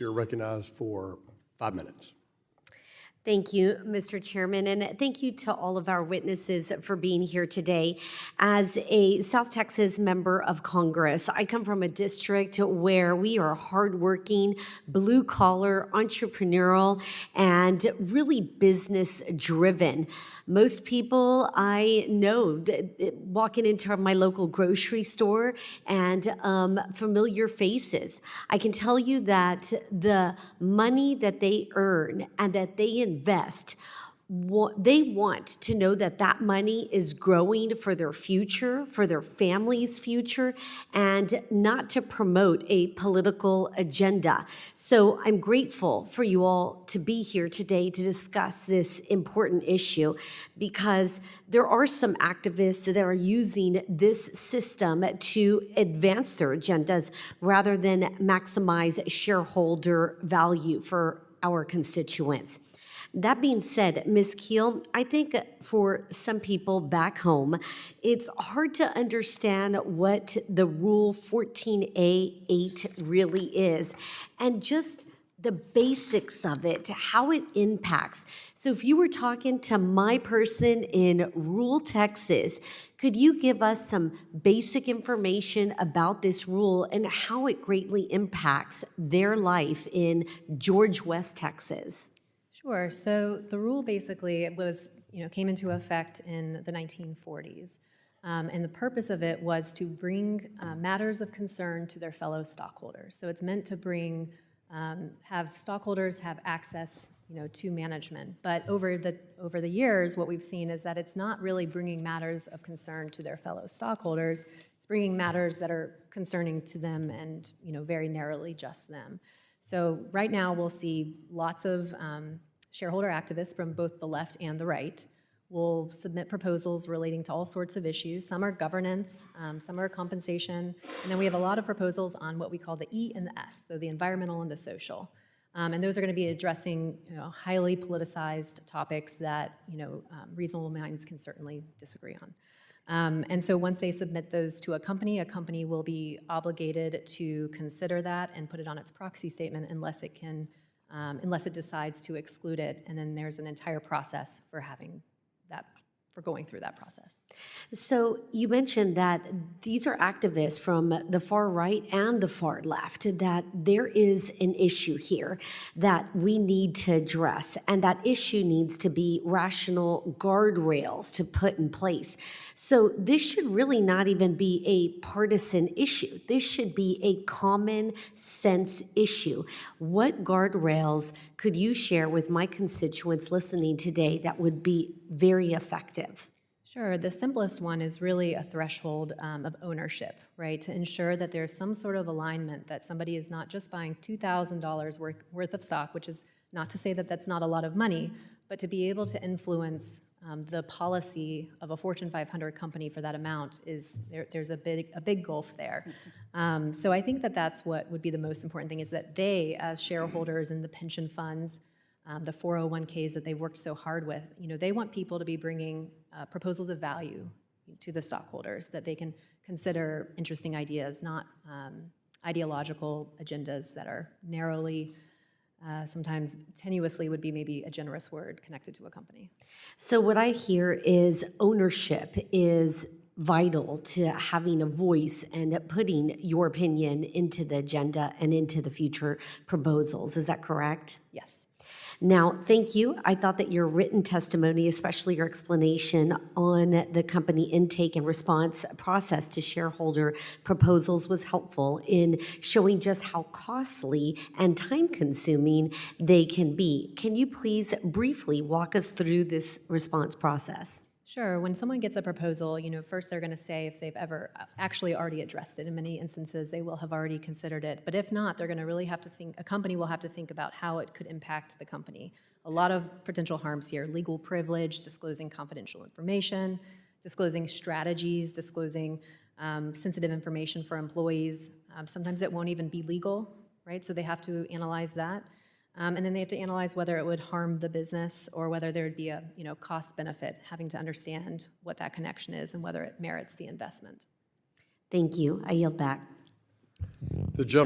you're recognized for 5 minutes. Thank you, Mr. Chairman, and thank you to all of our witnesses for being here today. As a South Texas member of Congress, I come from a district where we are hardworking, blue-collar, entrepreneurial, and really business-driven. Most people I know walking into my local grocery store and familiar faces. I can tell you that the money that they earn and that they invest, they want to know that that money is growing for their future, for their family's future, and not to promote a political agenda. So I'm grateful for you all to be here today to discuss this important issue, because there are some activists that are using this system to advance their agendas rather than maximize shareholder value for our constituents. That being said, Ms. Keel, I think for some people back home, it's hard to understand what the Rule 14A8 really is, and just the basics of it, how it impacts. So if you were talking to my person in rural Texas, could you give us some basic information about this rule and how it greatly impacts their life in George West, Texas? Sure. So the rule basically came into effect in the 1940s. And the purpose of it was to bring matters of concern to their fellow stockholders. So it's meant to have stockholders have access, to management. But over the years, what we've seen is that it's not really bringing matters of concern to their fellow stockholders. It's bringing matters that are concerning to them and, very narrowly just them. So right now, we'll see lots of shareholder activists from both the left and the right will submit proposals relating to all sorts of issues. Some are governance, some are compensation, and then we have a lot of proposals on what we call the E and the S, so the environmental and the social. And those are going to be addressing highly politicized topics that reasonable minds can certainly disagree on. And so once they submit those to a company will be obligated to consider that and put it on its proxy statement unless it decides to exclude it. And then there's an entire process for going through that process. So you mentioned that these are activists from the far right and the far left, that there is an issue here that we need to address, and that issue needs to be rational guardrails to put in place. So this should really not even be a partisan issue. This should be a common sense issue. What guardrails could you share with my constituents listening today that would be very effective? Sure. The simplest one is really a threshold of ownership, right? To ensure that there's some sort of alignment, that somebody is not just buying $2,000 worth of stock, which is not to say that that's not a lot of money, but to be able to influence the policy of a Fortune 500 company for that amount there's a big gulf there. So I think that's what would be the most important thing, is that they, as shareholders in the pension funds, the 401ks that they've worked so hard with, they want people to be bringing proposals of value to the stockholders, that they can consider interesting ideas, not ideological agendas that are narrowly, sometimes tenuously would be maybe a generous word, connected to a company. So what I hear is ownership is vital to having a voice and putting your opinion into the agenda and into the future proposals. Is that correct? Yes. Now, thank you. I thought that your written testimony, especially your explanation on the company intake and response process to shareholder proposals, was helpful in showing just how costly and time-consuming they can be. Can you please briefly walk us through this response process? Sure. When someone gets a proposal, first they're going to say if they've ever actually already addressed it. In many instances, they will have already considered it. But if not, they're going to really have to think, a company will have to think about how it could impact the company. A lot of potential harms here: legal privilege, disclosing confidential information, disclosing strategies, disclosing sensitive information for employees. Sometimes it won't even be legal, right? So they have to analyze that. And then they have to analyze whether it would harm the business or whether there would be a cost benefit, having to understand what that connection is and whether it merits the investment. Thank you. I yield back. The gentleman